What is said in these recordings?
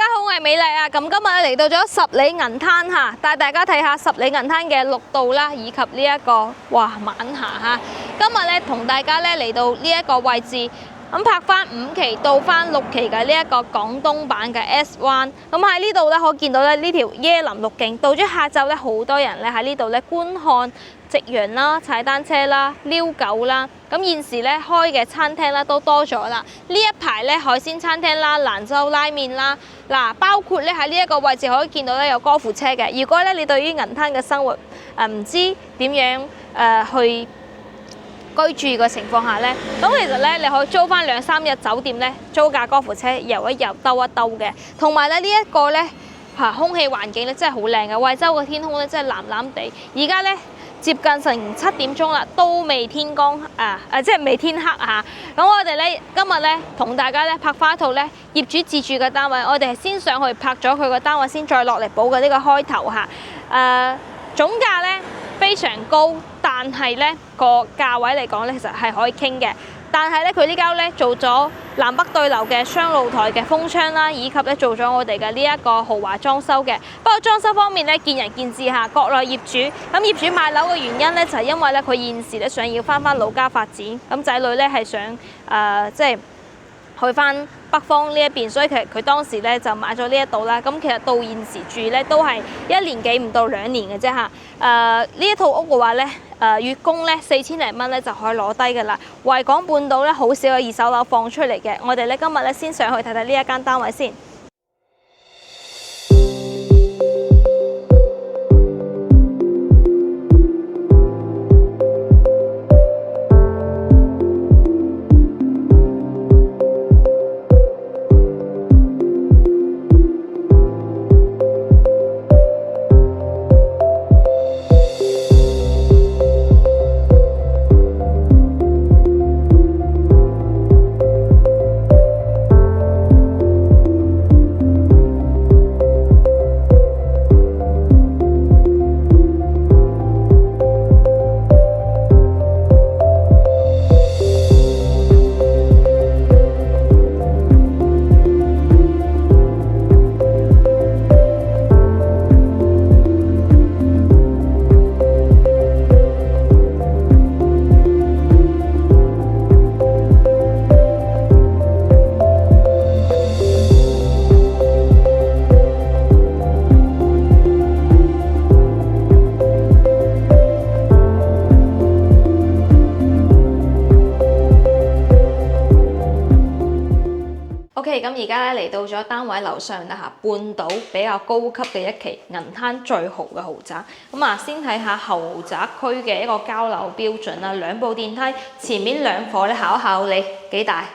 好，我係美麗啊！咁今日嚟到咗十里銀灘嚇，帶大家睇下十里銀灘嘅綠道啦，以及呢一個晚霞嚇。今日咧同大家咧嚟到呢一個位置，咁拍翻5期到翻6期嘅呢一個廣東版嘅 S 灣。咁喺呢度咧可見到咧呢條椰林綠徑，到咗下晝咧好多人咧喺呢度咧觀看夕陽啦、踩單車啦、遛狗啦。咁現時咧開嘅餐廳啦都多咗啦。呢一排咧海鮮餐廳啦、蘭州拉麵啦，嗱包括咧喺呢一個位置可以見到咧有高爾夫車嘅。如果咧你對於銀灘嘅生活唔知點樣去居住嘅情況下咧，咁其實咧你可以租翻2、3日酒店咧，租架高爾夫車遊一遊、兜一兜嘅。同埋咧呢一個咧空氣環境咧真係好靚嘅，惠州嘅天空咧真係藍藍地。而家咧接近成7點鐘啦，都未天光即係未天黑嚇。咁我哋咧今日咧同大家咧拍翻一套咧業主自住嘅單位，我哋係先上去拍咗佢個單位，先再落嚟補嘅呢個開頭嚇。總價咧非常高，但係咧個價位嚟講咧，其實係可以傾嘅。但係咧，佢呢間咧做咗南北對流嘅雙露台嘅風窗啦，以及咧做咗我哋嘅呢一個豪華裝修嘅。不過裝修方面咧，見仁見智嚇。國內業主咁業主賣樓嘅原因咧，就係因為咧佢現時咧想要翻老家發展，咁仔女咧係想即係去翻北方呢一邊，所以其實佢當時咧就買咗呢一度啦。咁其實到現時住咧都係1年幾唔到2年嘅啫嚇。呢一套屋嘅話咧，月供咧4000零蚊咧就可以攞低㗎啦。維港半島咧好少有二手樓放出嚟嘅。我哋咧今日咧先上去睇睇呢一間單位先。咁而家咧嚟到咗單位樓上啦嚇，半島比較高級嘅一期銀灘最豪嘅豪宅。咁先睇下豪宅區嘅一個交樓標準啦，2部電梯，前面2伙咧考一考你幾大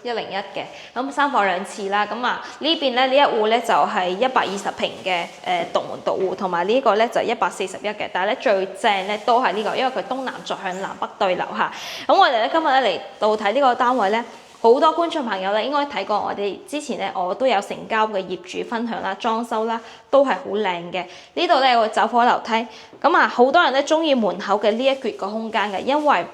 ？101嘅，咁3房2廁啦。咁呢邊咧呢一戶咧就係120平嘅獨門獨戶，同埋呢個咧就141嘅。但係咧最正咧都係呢個，因為佢東南坐向南北對流嚇。咁我哋咧今日咧嚟到睇呢個單位咧，好多觀眾朋友咧應該睇過我哋之前咧我都有成交嘅業主分享啦，裝修啦都係好靚嘅。呢度咧有個走火樓梯，咁好多人咧中意門口嘅呢一橛個空間嘅，因為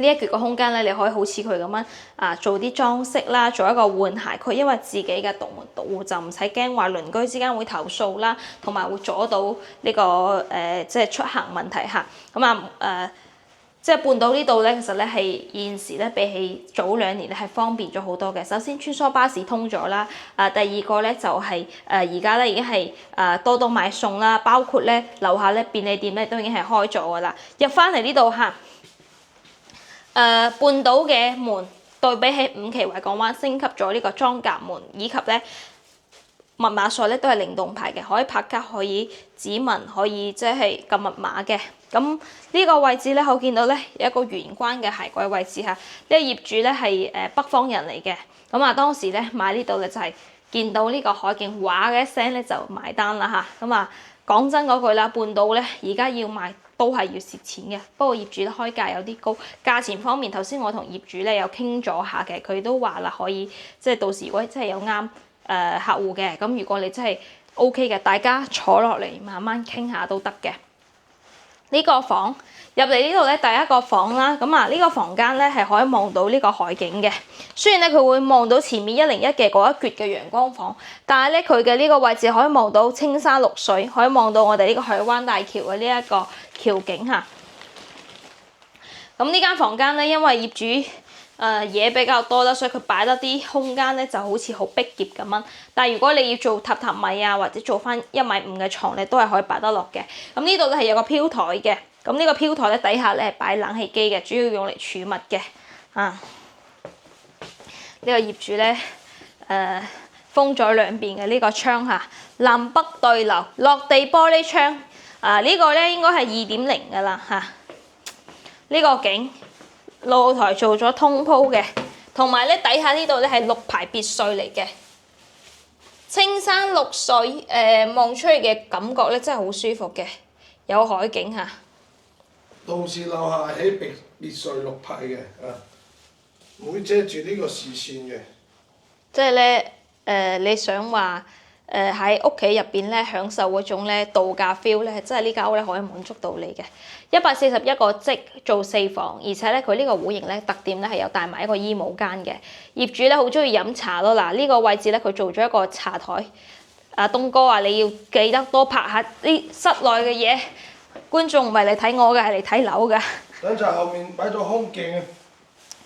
呢一橛個空間咧，你可以好似佢咁樣做啲裝飾啦，做一個換鞋區，因為自己嘅獨門獨戶就唔使驚話鄰居之間會投訴啦，同埋會阻到呢個即係出行問題嚇。咁即係半島呢度咧，其實咧係現時咧比起早2年咧係方便咗好多嘅。首先穿梭巴士通咗啦，第二個咧就係而家咧已經係多多買餸啦，包括咧樓下咧便利店咧都已經係開咗㗎啦。入翻嚟呢度嚇。半島嘅門對比起5期維港灣升級咗呢個裝甲門，以及咧密碼鎖咧都係靈動牌嘅，可以拍卡、可以指紋、可以即係撳密碼嘅。咁呢個位置咧，我見到咧有一個玄關嘅鞋櫃位置嚇。呢個業主咧係北方人嚟嘅，咁當時咧買呢度咧就係見到呢個海景，嘩嘅一聲咧就買單啦嚇。咁講真嗰句啦，半島咧而家要賣都係要蝕錢嘅，不過業主咧開價有啲高，價錢方面頭先我同業主咧有傾咗下嘅，佢都話啦可以即係到時如果真係有啱客戶嘅，咁如果你真係 OK 嘅，大家坐落嚟慢慢傾下都得嘅。呢個房入嚟呢度咧，第一個房啦，咁啊呢個房間咧係可以望到呢個海景嘅。雖然咧佢會望到前面101嘅嗰一橛嘅陽光房，但係咧佢嘅呢個位置可以望到青山綠水，可以望到我哋呢個海灣大橋嘅呢一個橋景嚇。咁呢間房間咧，因為業主嘢比較多啦，所以佢擺得啲空間咧就好似好逼仄咁樣。但係如果你要做榻榻米啊，或者做翻1.5米嘅床咧，都係可以擺得落嘅。咁呢度咧係有個飄台嘅，咁呢個飄台咧底下咧係擺冷氣機嘅，主要用嚟儲物嘅。呢個業主咧封咗兩邊嘅呢個窗嚇，南北對流，落地玻璃窗。呢個咧應該係2.0㗎啦嚇。呢個景。露台做咗通鋪嘅，同埋咧底下呢度咧係6排別墅嚟嘅，青山綠水，望出去嘅感覺咧真係好舒服嘅，有海景嚇。到時樓下起別墅6排嘅，唔會遮住呢個視線嘅。即係咧你想話喺屋企入邊咧享受嗰種咧度假 feel 咧，真係呢間屋咧可以滿足到你嘅。141個積做4房，而且咧佢呢個戶型咧特點咧係有帶埋一個衣帽間嘅。業主咧好中意飲茶咯，嗱呢個位置咧佢做咗一個茶台。東哥啊，你要記得多拍下啲室內嘅嘢，觀眾唔係嚟睇我嘅，係嚟睇樓嘅。等陣後面擺咗空鏡。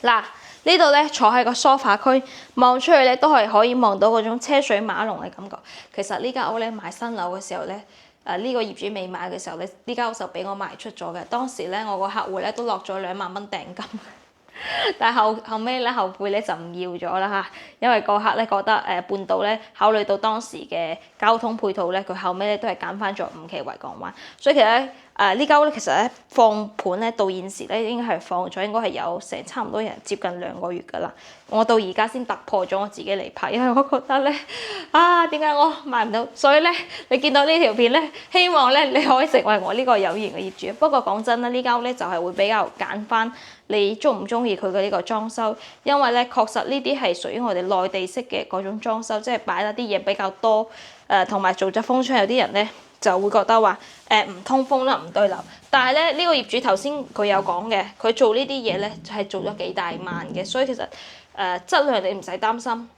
嗱。呢度咧坐喺個梳化區，望出去咧都係可以望到嗰種車水馬龍嘅感覺。其實呢間屋咧買新樓嘅時候咧，呢個業主未買嘅時候咧，呢間屋就俾我賣出咗嘅。當時咧我個客戶咧都落咗2萬蚊訂金，但係後尾咧後悔咧就唔要咗啦嚇，因為個客咧覺得半島咧考慮到當時嘅交通配套咧，佢後尾咧都係揀翻咗5期維港灣，所以其實咧。呢間屋咧，其實咧放盤咧到現時咧，應該係放咗應該係有成差唔多接近2個月㗎啦。我到而家先突破咗我自己嚟拍，因為我覺得咧點解我買唔到？所以咧你見到呢條片咧，希望咧你可以成為我呢個有緣嘅業主。不過講真啦，呢間屋咧就係會比較揀翻你中唔中意佢嘅呢個裝修，因為咧確實呢啲係屬於我哋內地式嘅嗰種裝修，即係擺得啲嘢比較多，同埋做咗風窗，有啲人咧。就會覺得話唔通風啦，唔對流。但係咧呢個業主頭先佢有講嘅，佢做呢啲嘢咧就係做咗幾大萬嘅，所以其實質量你唔使擔心。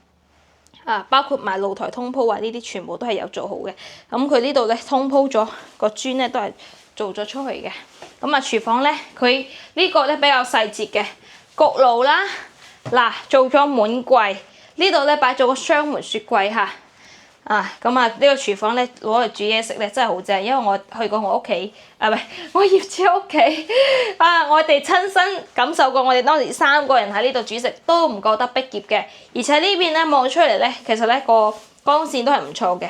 包括埋露台通鋪啊，呢啲全部都係有做好嘅。咁佢呢度咧通鋪咗個磚咧都係做咗出去嘅。咁廚房咧佢呢個咧比較細節嘅焗爐啦，嗱做咗滿櫃，呢度咧擺咗個雙門雪櫃嚇。呢個廚房咧攞嚟煮嘢食咧真係好正，因為我去過我屋企，唔係我業主屋企，我哋親身感受過，我哋當時3個人喺呢度煮食都唔覺得逼仄嘅，而且呢邊咧望出嚟咧，其實咧個光線都係唔錯嘅。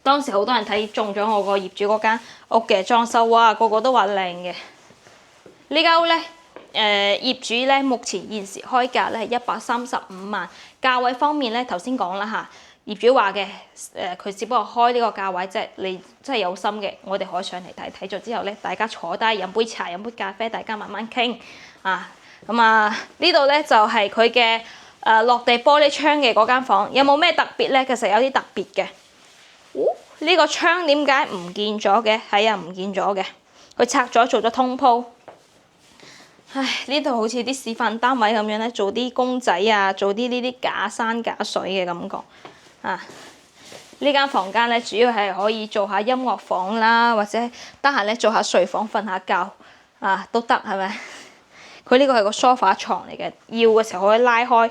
當時好多人睇中咗我個業主嗰間屋嘅裝修，哇個個都話靚嘅。呢間屋咧業主咧目前現時開價咧係135萬，價位方面咧頭先講啦嚇。業主話嘅，佢只不過開呢個價位，即係你真係有心嘅，我哋可以上嚟睇，睇咗之後咧，大家坐低飲杯茶、飲杯咖啡，大家慢慢傾呢度咧就係佢嘅落地玻璃窗嘅嗰間房，有冇咩特別咧？其實有啲特別嘅。呢個窗點解唔見咗嘅？係啊，唔見咗嘅，佢拆咗做咗通鋪。呢度好似啲示範單位咁樣咧，做啲公仔啊，做啲呢啲假山假水嘅感覺。呢間房間咧，主要係可以做下音樂房啦，或者得閒咧做下睡房瞓下覺都得，係咪？佢呢個係個梳化床嚟嘅，要嘅時候可以拉開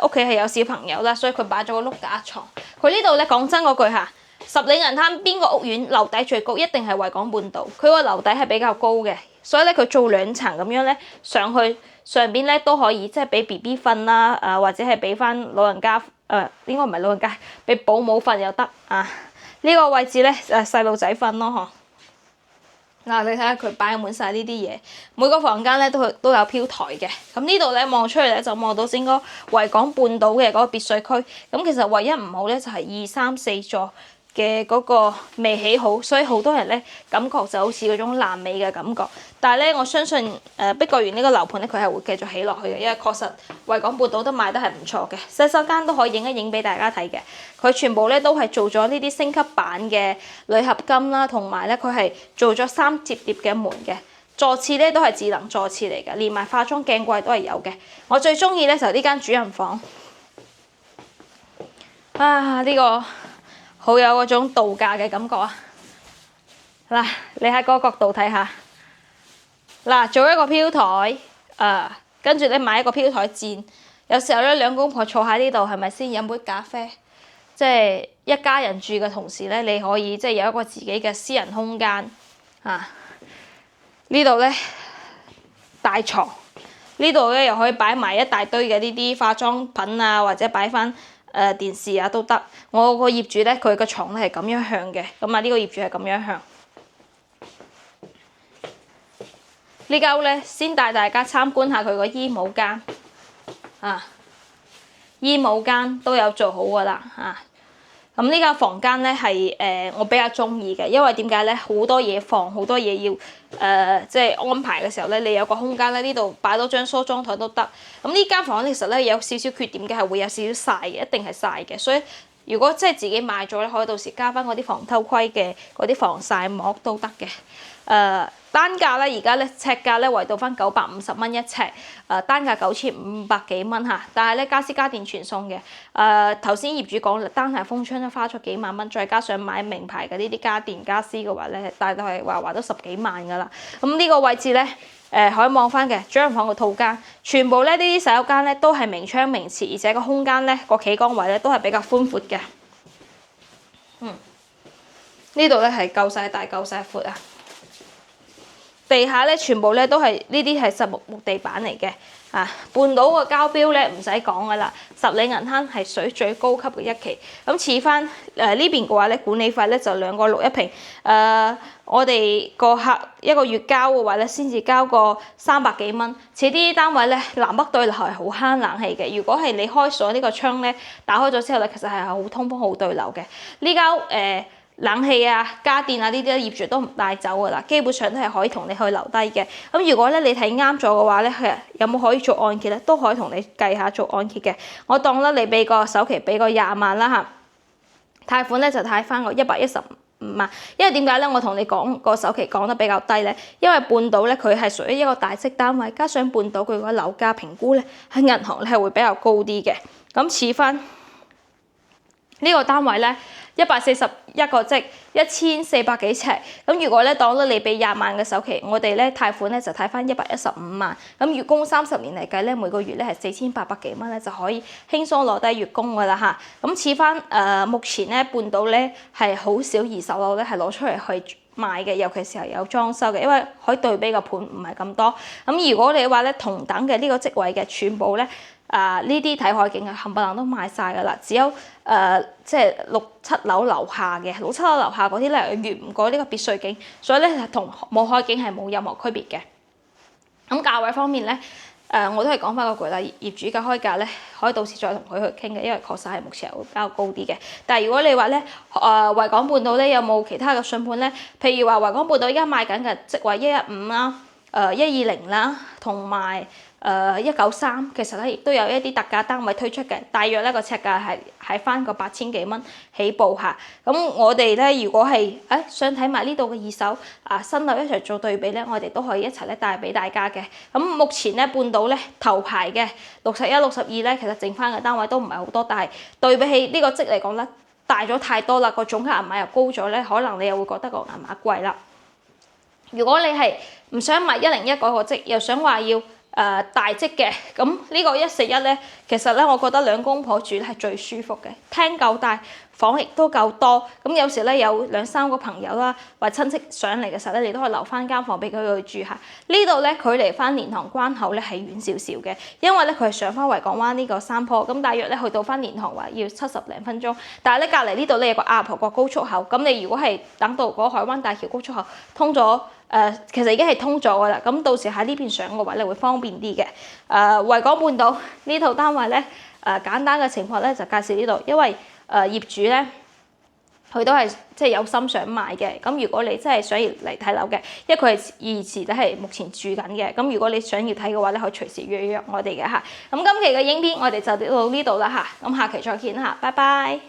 屋企係有小朋友啦，所以佢擺咗個碌架床。佢呢度咧講真嗰句嚇，十里銀灘邊個屋苑樓底最高？一定係維港半島。佢個樓底係比較高嘅，所以咧佢做2層咁樣咧上去。上邊咧都可以，即係俾 BB 瞓啦，或者係俾翻老人家，應該唔係老人家，俾保姆瞓又得呢個位置咧細路仔瞓咯嗬。你睇下佢擺滿晒呢啲嘢，每個房間咧都有飄台嘅。咁呢度咧望出去咧就望到整個維港半島嘅嗰個別墅區。咁其實唯一唔好咧就係2、3、4座嘅嗰個未起好，所以好多人咧感覺就好似嗰種爛尾嘅感覺。但係咧，我相信碧桂園呢個樓盤咧，佢係會繼續起落去嘅，因為確實維港半島都賣得係唔錯嘅。洗手間都可以影一影俾大家睇嘅，佢全部咧都係做咗呢啲升級版嘅鋁合金啦，同埋咧佢係做咗3摺疊嘅門嘅。座廁咧都係智能座廁嚟嘅，連埋化妝鏡櫃都係有嘅。我最中意咧就係呢間主人房，呢個好有嗰種度假嘅感覺啊！嗱，你喺嗰個角度睇下，嗱，做一個飄台，跟住咧買一個飄台墊，有時候咧兩公婆坐喺呢度係咪先飲杯咖啡？即係一家人住嘅同時咧，你可以即係有一個自己嘅私人空間啊！呢度咧大床，呢度咧又可以擺埋一大堆嘅呢啲化妝品啊，或者擺翻電視啊都得。我個業主咧佢個床咧係咁樣向嘅，咁啊呢個業主係咁樣向。呢間屋咧先帶大家參觀下佢個衣帽間，衣帽間都有做好噶啦咁呢間房間咧係我比較中意嘅，因為點解咧？好多嘢放，好多嘢要即係安排嘅時候咧，你有個空間咧，呢度擺多張梳妝台都得。咁呢間房其實咧有少少缺點嘅，係會有少少曬嘅，一定係曬嘅。所以如果即係自己買咗咧，可以到時加翻嗰啲防偷窺嘅嗰啲防曬膜都得嘅。單價咧而家咧尺價咧圍到翻950蚊一尺，單價9500幾蚊嚇，但係咧家私家電全送嘅。頭先業主講單係封窗都花咗幾萬蚊，再加上買名牌嘅呢啲家電家私嘅話咧，大概係話都10幾萬噶啦。咁呢個位置咧可以望翻嘅主人房個套間，全部咧呢啲洗手間咧都係明窗明廁，而且個空間咧個企缸位咧都係比較寬闊嘅。呢度咧係夠晒大夠晒闊啊！地下咧全部咧都係呢啲係實木地板嚟嘅，半島個膠標咧唔使講噶啦，十里銀灘係水最高級嘅一期。咁似翻呢邊嘅話咧，管理費咧就2個6一平，我哋個客一個月交嘅話咧，先至交個300幾蚊。似啲單位咧南北對流係好慳冷氣嘅，如果係你開鎖呢個窗咧，打開咗之後咧，其實係好通風好對流嘅。呢間冷氣啊、家電啊呢啲業主都唔帶走噶啦，基本上都係可以同你去留低嘅。咁如果咧你睇啱咗嘅話咧，有冇可以做按揭咧，都可以同你計下做按揭嘅。我當咧你俾個首期俾個20萬啦貸款咧就貸翻個115萬。因為點解咧？我同你講個首期講得比較低咧，因為半島咧佢係屬於一個大積單位，加上半島佢個樓價評估咧喺銀行咧係會比較高啲嘅。咁似翻呢個單位咧。141個積，1400幾尺。咁如果咧當咗你俾20萬嘅首期，我哋咧貸款咧就貸翻115萬。咁月供30年嚟計咧，每個月咧係4800幾蚊咧就可以輕鬆攞低月供噶啦嚇。咁似翻目前咧半島咧係好少二手樓咧係攞出嚟去賣嘅，尤其是係有裝修嘅，因為可以對比嘅盤唔係咁多。咁如果你話咧同等嘅呢個職位嘅，全部咧呢啲睇海景嘅冚唪唥都賣晒噶啦，只有即係6、7樓樓下嘅6、7樓樓下嗰啲咧越唔過呢個別墅景，所以咧同冇海景係冇任何區別嘅。咁價位方面咧，我都係講翻個句啦，業主嘅開價咧可以到時再同佢去傾嘅，因為確實係目前係會比較高啲嘅。但係如果你話咧維港半島咧有冇其他嘅筍盤咧？譬如話維港半島而家賣緊嘅職位115啦、120啦，同埋193，其實咧亦都有一啲特價單位推出嘅，大約咧個尺價係翻個8000幾蚊起步下。咁我哋咧如果係想睇埋呢度嘅二手新樓一齊做對比咧，我哋都可以一齊咧帶俾大家嘅。咁目前咧半島咧頭排嘅61、62咧，其實剩翻嘅單位都唔係好多，但係對比起呢個積嚟講咧，大咗太多啦，個總價銀碼又高咗咧，可能你又會覺得個銀碼貴啦。如果你係唔想買101嗰個積，又想話要大積嘅，咁呢個141咧，其實咧我覺得兩公婆住咧係最舒服嘅，廳夠大，房亦都夠多。咁有時咧有2、3個朋友啦，或親戚上嚟嘅時候咧，你都可以留翻間房俾佢去住下。呢度咧距離翻蓮塘關口咧係遠少少嘅，因為咧佢係上翻維港灣呢個山坡，咁大約咧去到翻蓮塘話要70零分鐘。但係咧隔離呢度咧有個亞婆角高速口，咁你如果係等到嗰海灣大橋高速口通咗。其實已經係通咗噶啦，咁到時喺呢邊上個位咧會方便啲嘅。維港半島呢套單位咧，簡單嘅情況咧就介紹呢度，因為業主咧佢都係即係有心想買嘅。咁如果你真係想要嚟睇樓嘅，因為佢係現時都係目前住緊嘅。咁如果你想要睇嘅話咧，可以隨時約我哋嘅嚇。咁今期嘅影片我哋就到呢度啦嚇。咁下期再見嚇，拜拜。